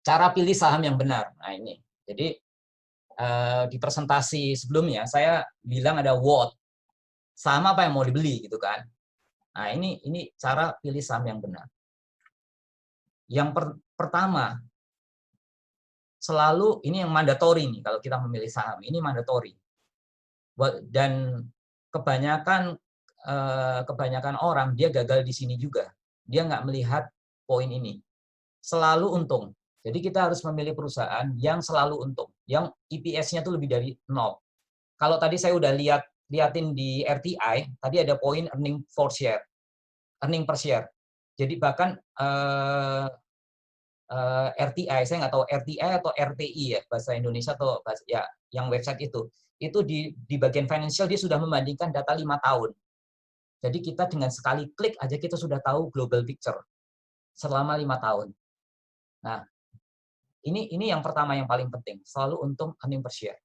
cara pilih saham yang benar. Nah ini, jadi di presentasi sebelumnya saya bilang ada what, saham apa yang mau dibeli gitu kan. Nah ini cara pilih saham yang benar. Yang pertama, selalu ini yang mandatori nih kalau kita memilih saham, ini mandatori. Dan kebanyakan orang dia gagal di sini juga. Dia nggak melihat poin ini. Selalu untung. Jadi kita harus memilih perusahaan yang selalu untung, yang EPS-nya tuh lebih dari 0. Kalau tadi saya udah liatin di RTI, tadi ada poin earning per share. Jadi bahkan RTI, saya nggak tahu RTI atau RTI ya bahasa Indonesia atau bahasa, ya yang website itu di bagian financial dia sudah membandingkan data 5 tahun. Jadi kita dengan sekali klik aja kita sudah tahu global picture selama 5 tahun. Nah, ini yang pertama yang paling penting, selalu untung earning per share.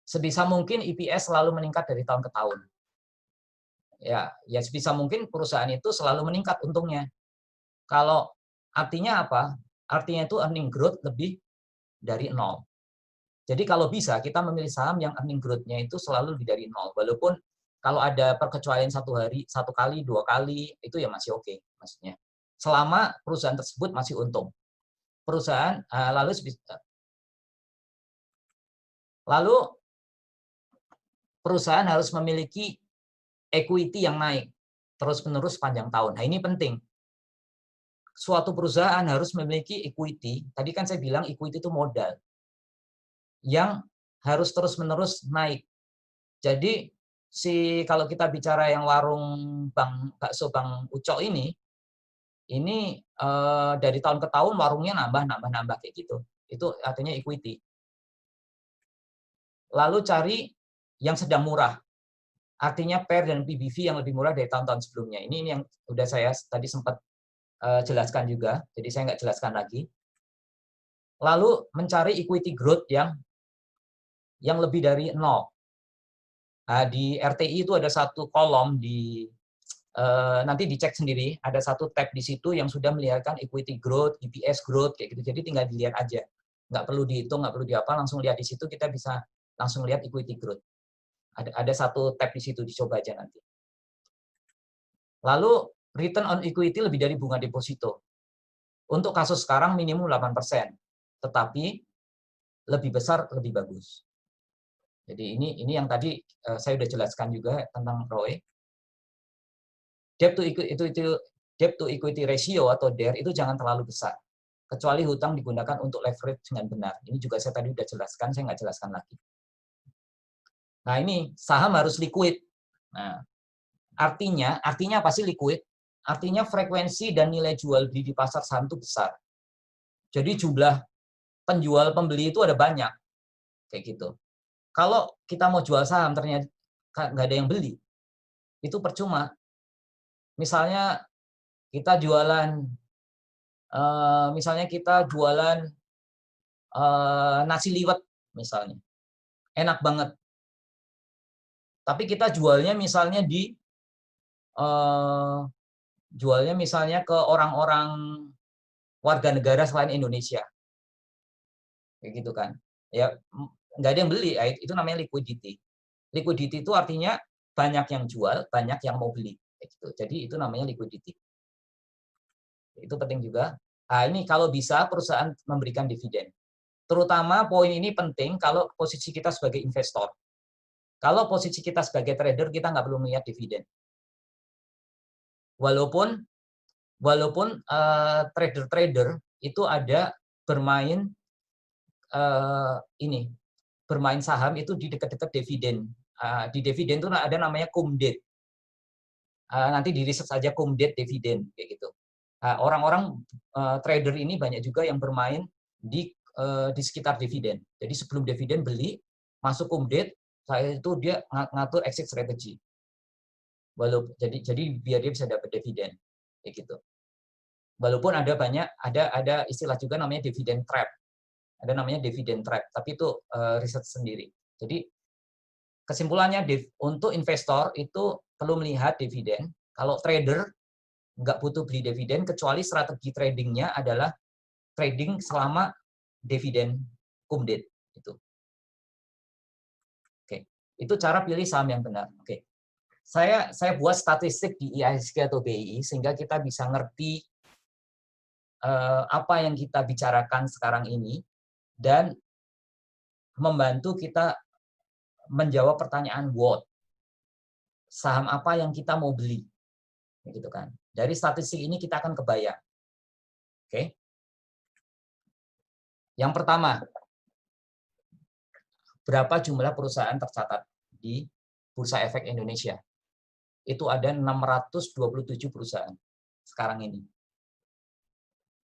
Sebisa mungkin EPS selalu meningkat dari tahun ke tahun. Ya sebisa mungkin perusahaan itu selalu meningkat untungnya. Kalau artinya apa? Artinya itu earning growth lebih dari 0. Jadi kalau bisa kita memilih saham yang earning growth-nya itu selalu lebih dari 0. Walaupun kalau ada perkecualian 1 hari, 1 kali, 2 kali, itu ya masih oke, maksudnya. Selama perusahaan tersebut masih untung. Lalu perusahaan harus memiliki equity yang naik terus-menerus sepanjang tahun. Nah, ini penting. Suatu perusahaan harus memiliki equity. Tadi kan saya bilang equity itu modal yang harus terus-menerus naik. Jadi kalau kita bicara yang warung bakso Bang Ucok ini dari tahun ke tahun warungnya nambah kayak gitu. Itu artinya equity. Lalu cari yang sedang murah. Artinya PER dan PBV yang lebih murah dari tahun-tahun sebelumnya. Ini yang udah saya tadi sempat jelaskan juga, jadi saya nggak jelaskan lagi. Lalu mencari equity growth yang lebih dari 0. Nah, di RTI itu ada satu kolom nanti dicek sendiri, ada satu tab di situ yang sudah melihatkan equity growth, EPS growth kayak gitu. Jadi tinggal dilihat aja, nggak perlu dihitung, nggak perlu diapa, langsung lihat di situ kita bisa langsung lihat equity growth. Ada satu tab di situ, dicoba aja nanti. Lalu return on equity lebih dari bunga deposito. Untuk kasus sekarang minimum 8%, tetapi lebih besar lebih bagus. Jadi ini yang tadi saya sudah jelaskan juga tentang ROE. Debt to equity ratio atau DER itu jangan terlalu besar, kecuali hutang digunakan untuk leverage dengan benar. Ini juga saya tadi sudah jelaskan, saya nggak jelaskan lagi. Nah, ini saham harus liquid. Nah, artinya apa sih liquid? Artinya frekuensi dan nilai jual beli di pasar saham itu besar. Jadi jumlah penjual pembeli itu ada banyak. Kayak gitu. Kalau kita mau jual saham ternyata nggak ada yang beli, itu percuma. Misalnya kita jualan nasi liwet misalnya. Enak banget. Tapi kita jualnya misalnya ke orang-orang warga negara selain Indonesia. Kayak gitu kan. Ya nggak ada yang beli, itu namanya liquidity. Liquidity itu artinya banyak yang jual, banyak yang mau beli. Kayak gitu. Jadi itu namanya liquidity. Itu penting juga. Nah, ini kalau bisa perusahaan memberikan dividen. Terutama poin ini penting kalau posisi kita sebagai investor. Kalau posisi kita sebagai trader, kita nggak perlu melihat dividen. Walaupun trader-trader itu ada bermain bermain saham itu di dekat-dekat dividen. Di dividen itu ada namanya cum date. Nanti di riset saja cum date dividen kayak gitu. Orang-orang trader ini banyak juga yang bermain di sekitar dividen. Jadi sebelum dividen beli, masuk cum date, dia ngatur exit strategy. Jadi biar dia bisa dapat dividen kayak gitu. Walaupun ada istilah juga namanya dividen trap. Ada namanya dividen trap, tapi itu riset sendiri. Jadi kesimpulannya untuk investor itu perlu melihat dividen. Kalau trader nggak butuh beli dividen kecuali strategi tradingnya adalah trading selama dividen cum date itu. Oke, itu cara pilih saham yang benar. Oke. Saya buat statistik di IHSG atau BII sehingga kita bisa ngerti apa yang kita bicarakan sekarang ini dan membantu kita menjawab pertanyaan what. Saham apa yang kita mau beli? Gitu kan. Dari statistik ini kita akan kebayang. Oke. Yang pertama, berapa jumlah perusahaan tercatat di Bursa Efek Indonesia? Itu ada 627 perusahaan sekarang ini.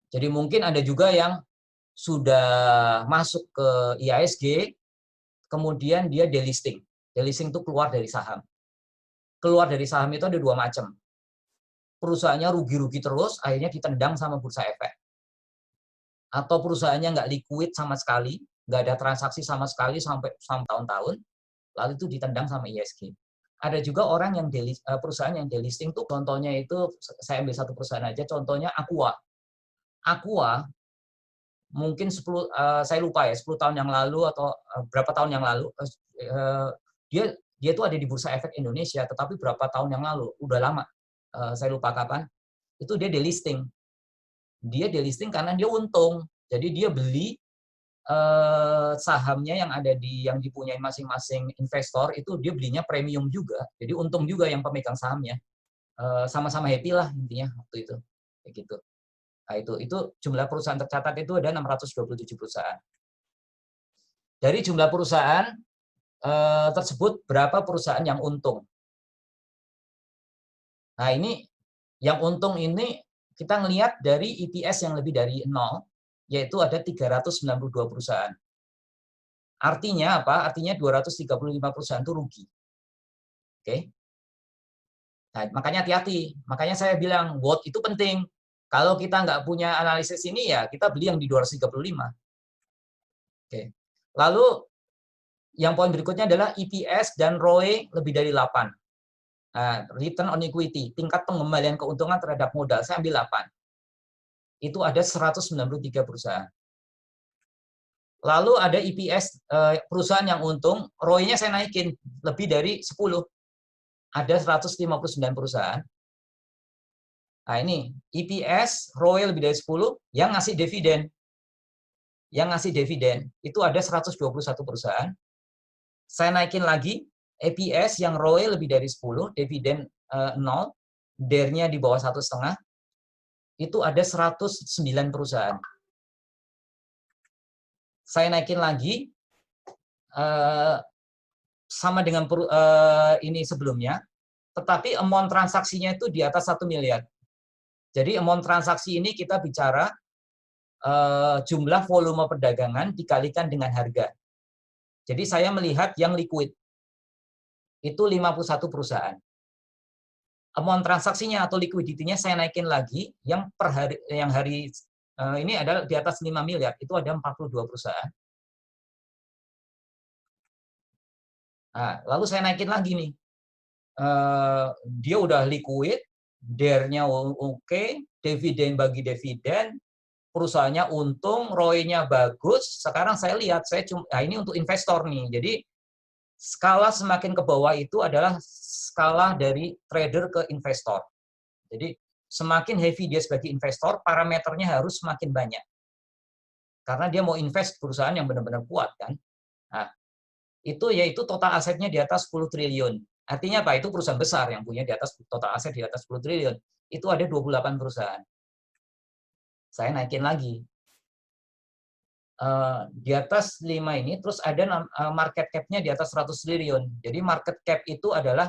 Jadi mungkin ada juga yang sudah masuk ke IHSG, kemudian dia delisting. Delisting itu keluar dari saham. Keluar dari saham itu ada dua macam. Perusahaannya rugi-rugi terus, akhirnya ditendang sama Bursa Efek. Atau perusahaannya nggak liquid sama sekali, nggak ada transaksi sama sekali sampai tahun-tahun, lalu itu ditendang sama IHSG. Ada juga orang yang perusahaan yang delisting tuh, contohnya itu, saya ambil satu perusahaan aja, contohnya Aqua. Aqua mungkin 10 saya lupa ya 10 tahun yang lalu atau berapa tahun yang lalu dia tuh ada di Bursa Efek Indonesia, tetapi berapa tahun yang lalu udah lama saya lupa kapan itu dia delisting. Dia delisting karena dia untung, jadi dia beli sahamnya yang dipunyai masing-masing investor itu dia belinya premium juga, jadi untung juga yang pemegang sahamnya. Sama-sama happy lah intinya waktu itu kayak gitu. Nah, itu jumlah perusahaan tercatat itu ada 627 perusahaan. Dari jumlah perusahaan tersebut, berapa perusahaan yang untung? Nah, ini yang untung ini kita ngelihat dari EPS yang lebih dari 0, yaitu ada 392 perusahaan. Artinya apa? Artinya 235 perusahaan itu rugi. Oke? Nah, makanya hati-hati. Makanya saya bilang, what itu penting. Kalau kita nggak punya analisis ini, ya kita beli yang di 235. Oke. Lalu, yang poin berikutnya adalah EPS dan ROE lebih dari 8. Nah, return on equity, tingkat pengembalian keuntungan terhadap modal, saya ambil 8. Itu ada 193 perusahaan. Lalu ada EPS, perusahaan yang untung, ROE-nya saya naikin lebih dari 10. Ada 159 perusahaan. Nah, ini EPS, ROE lebih dari 10, yang ngasih dividen. Yang ngasih dividen, itu ada 121 perusahaan. Saya naikin lagi, EPS yang ROE lebih dari 10, dividen 0, DER-nya di bawah 1,5, itu ada 109 perusahaan. Saya naikin lagi, sama dengan ini sebelumnya, tetapi amount transaksinya itu di atas 1 miliar. Jadi amount transaksi ini kita bicara jumlah volume perdagangan dikalikan dengan harga. Jadi saya melihat yang liquid itu 51 perusahaan. Amount transaksinya atau liquidity-nya saya naikin lagi, yang per hari ini adalah di atas 5 miliar, itu ada 42 perusahaan. Nah, lalu saya naikin lagi nih. Dia udah liquid, DER-nya oke, dividen bagi dividen, perusahaannya untung, ROE-nya bagus. Sekarang saya lihat, nah ini untuk investor nih. Jadi skala semakin ke bawah itu adalah skala dari trader ke investor. Jadi semakin heavy dia sebagai investor, parameternya harus semakin banyak. Karena dia mau invest perusahaan yang benar-benar kuat kan. Nah, itu yaitu total asetnya di atas 10 triliun. Artinya apa? Itu perusahaan besar yang punya di atas total aset di atas 10 triliun. Itu ada 28 perusahaan. Saya naikin lagi. Di atas 5 ini, terus ada market cap-nya di atas 100 triliun. Jadi market cap itu adalah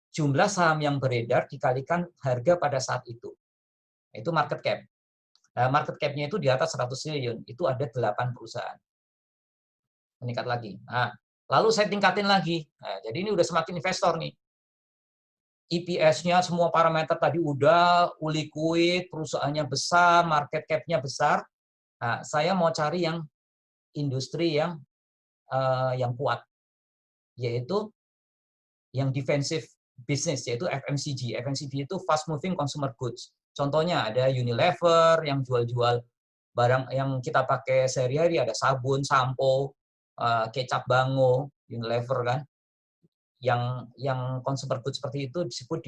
jumlah saham yang beredar dikalikan harga pada saat itu. Itu market cap. Market cap-nya itu di atas 100 triliun. Itu ada 8 perusahaan. Meningkat lagi. Nah, lalu saya tingkatin lagi. Nah, jadi ini udah semakin investor nih. EPS-nya semua parameter tadi udah, liquid, perusahaannya besar, market cap-nya besar. Nah, saya mau cari yang industri yang kuat, yaitu yang defensive business, yaitu FMCG. FMCG itu fast moving consumer goods. Contohnya ada Unilever yang jual-jual barang yang kita pakai sehari-hari ada sabun, sampo, kecap Bango, Unilever kan. Yang consumer goods seperti itu disebut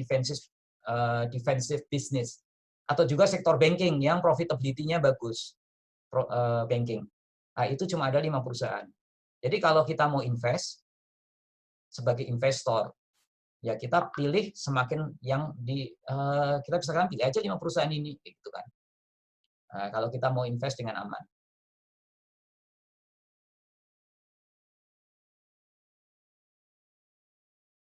defensive business. Atau juga sektor banking yang profitability-nya bagus. Banking. Nah, itu cuma ada 5 perusahaan. Jadi kalau kita mau invest sebagai investor, ya kita pilih semakin yang kita bisa pilih aja 5 perusahaan ini gitu kan. Nah, kalau kita mau invest dengan aman.